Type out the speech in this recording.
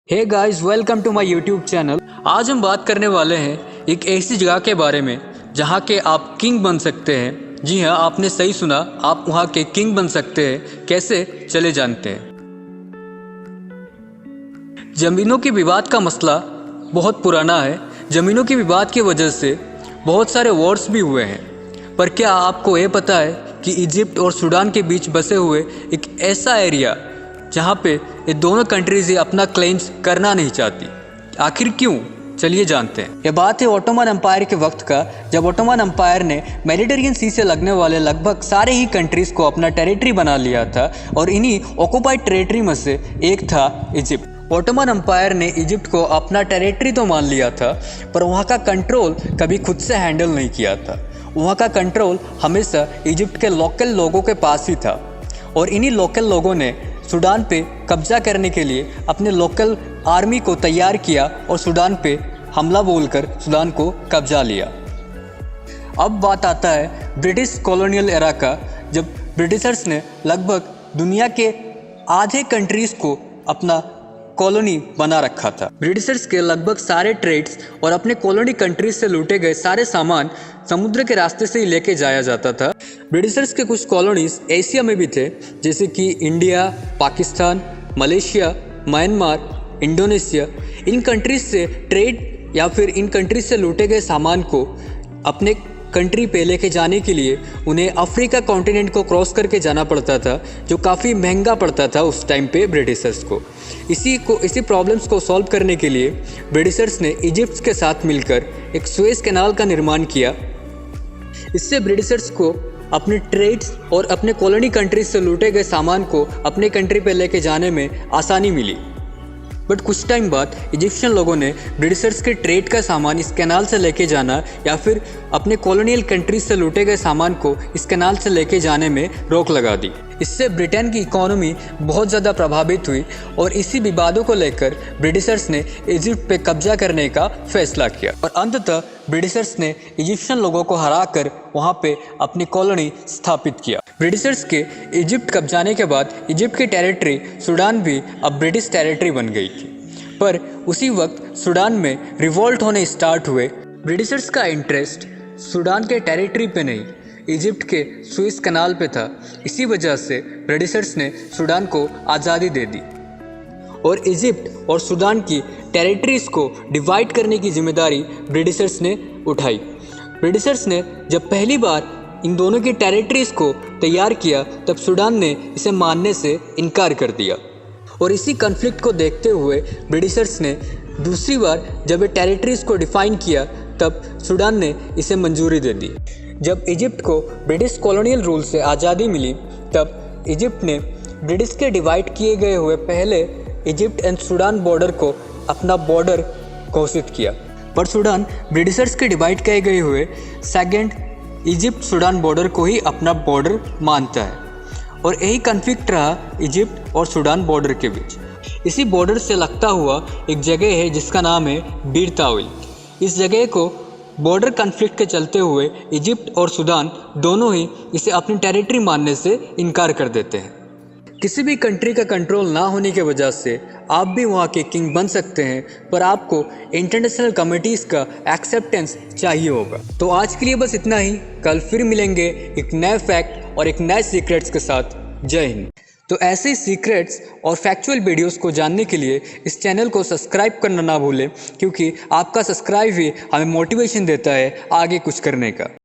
Hey guys, welcome to my YouTube channel. आज हम बात करने वाले हैं एक ऐसी जगह के बारे में जहां के आप किंग बन सकते हैं। जी हां, आपने सही सुना, आप वहां के किंग बन सकते हैं। कैसे, चले जानते हैं। ज़मीनों के विवाद का मसला बहुत पुराना है। ज़मीनों के विवाद की वजह से बहुत सारे वॉर्स भी हुए हैं। पर क्या आपको ये पता है कि इजिप्ट और सूडान के बीच बसे हुए एक ऐसा एरिया जहाँ पे ये दोनों कंट्रीज अपना क्लेम्स करना नहीं चाहती, आखिर क्यों? चलिए जानते हैं। ये बात है ऑटोमन एम्पायर के वक्त का, जब ऑटोमन एम्पायर ने मेडिटेरियन सी से लगने वाले लगभग सारे ही कंट्रीज़ को अपना टेरिटरी बना लिया था और इन्हीं ऑक्युपाइड टेरिटरी में से एक था इजिप्ट। ऑटोमन एम्पायर ने इजिप्ट को अपना टेरिटरी तो मान लिया था, पर वहाँ का कंट्रोल कभी खुद से हैंडल नहीं किया था। वहाँ का कंट्रोल हमेशा इजिप्ट के लोकल लोगों के पास ही था और इन्हीं लोकल लोगों ने सूडान पे कब्जा करने के लिए अपने लोकल आर्मी को तैयार किया और सूडान पे हमला बोलकर सूडान को कब्जा लिया। अब बात आता है ब्रिटिश कॉलोनियल एरा का, जब ब्रिटिशर्स ने लगभग दुनिया के आधे कंट्रीज़ को अपना कॉलोनी बना रखा था। ब्रिटिशर्स के लगभग सारे ट्रेड्स और अपने कॉलोनी कंट्रीज से लूटे गए सारे सामान समुद्र के रास्ते से ही लेके जाया जाता था। ब्रिटिशर्स के कुछ कॉलोनीज एशिया में भी थे, जैसे कि India, Pakistan, Malaysia, Myanmar, Indonesia. इन कंट्रीज से ट्रेड या फिर इन कंट्रीज से लूटे गए सामान को अपने कंट्री पे लेके जाने के लिए उन्हें अफ्रीका कॉन्टिनेंट को क्रॉस करके जाना पड़ता था, जो काफ़ी महंगा पड़ता था उस टाइम पे ब्रिटिशर्स को। इसी प्रॉब्लम्स को सॉल्व करने के लिए ब्रिटिशर्स ने इजिप्ट के साथ मिलकर एक सुएज कैनाल का निर्माण किया। इससे ब्रिटिशर्स को अपने ट्रेड्स और अपने कॉलोनी कंट्रीज से लूटे गए सामान को अपने कंट्री पे लेके जाने में आसानी मिली। बट कुछ टाइम बाद इजिप्शियन लोगों ने ब्रिटिशर्स के ट्रेड का सामान इस कैनाल से लेके जाना या फिर अपने कॉलोनियल कंट्रीज से लूटे गए सामान को इस कैनाल से लेके जाने में रोक लगा दी। इससे ब्रिटेन की इकोनॉमी बहुत ज़्यादा प्रभावित हुई और इसी विवादों को लेकर ब्रिटिशर्स ने इजिप्ट पे कब्जा करने का फैसला किया और अंततः ब्रिटिशर्स ने इजिप्शियन लोगों को हराकर वहाँ पे अपनी कॉलोनी स्थापित किया। ब्रिटिशर्स के इजिप्ट कब्जाने के बाद इजिप्ट की टेरिटरी सूडान भी अब ब्रिटिश टेरिटरी बन गई थी। पर उसी वक्त सूडान में रिवोल्ट होने स्टार्ट हुए। ब्रिटिशर्स का इंटरेस्ट सूडान के टेरिटरी पे नहीं, इजिप्ट के सुएज कैनाल पे था। इसी वजह से ब्रिटिशर्स ने सूडान को आज़ादी दे दी और इजिप्ट और सूडान की टेरिटरीज को डिवाइड करने की जिम्मेदारी ब्रिटिशर्स ने उठाई। ब्रिटिशर्स ने जब पहली बार इन दोनों की टेरिटरीज को तैयार किया, तब सूडान ने इसे मानने से इनकार कर दिया और इसी कॉन्फ्लिक्ट को देखते हुए ब्रिटिशर्स ने दूसरी बार जब ये टेरिटरीज को डिफाइन किया, तब सूडान ने इसे मंजूरी दे दी। जब इजिप्ट को ब्रिटिश कॉलोनियल रूल से आज़ादी मिली, तब इजिप्ट ने ब्रिटिश के डिवाइड किए गए हुए पहले इजिप्ट एंड सूडान बॉर्डर को अपना बॉर्डर घोषित किया। पर सूडान ब्रिटिशर्स के डिवाइड किए गए हुए सेकेंड इजिप्ट सूडान बॉर्डर को ही अपना बॉर्डर मानता है और यही कॉन्फ्लिक्ट रहा इजिप्ट और सूडान बॉर्डर के बीच। इसी बॉर्डर से लगता हुआ एक जगह है जिसका नाम है बीर ताविल। इस जगह को बॉर्डर कॉन्फ्लिक्ट के चलते हुए इजिप्ट और सूडान दोनों ही इसे अपनी टेरिटरी मानने से इनकार कर देते हैं। किसी भी कंट्री का कंट्रोल ना होने की वजह से आप भी वहाँ के किंग बन सकते हैं, पर आपको इंटरनेशनल कमिटीज़ का एक्सेप्टेंस चाहिए होगा। तो आज के लिए बस इतना ही। कल फिर मिलेंगे एक नए फैक्ट और एक नए सीक्रेट्स के साथ। जय हिंद। तो ऐसे ही सीक्रेट्स और फैक्चुअल वीडियोस को जानने के लिए इस चैनल को सब्सक्राइब करना ना भूलें, क्योंकि आपका सब्सक्राइब ही हमें मोटिवेशन देता है आगे कुछ करने का।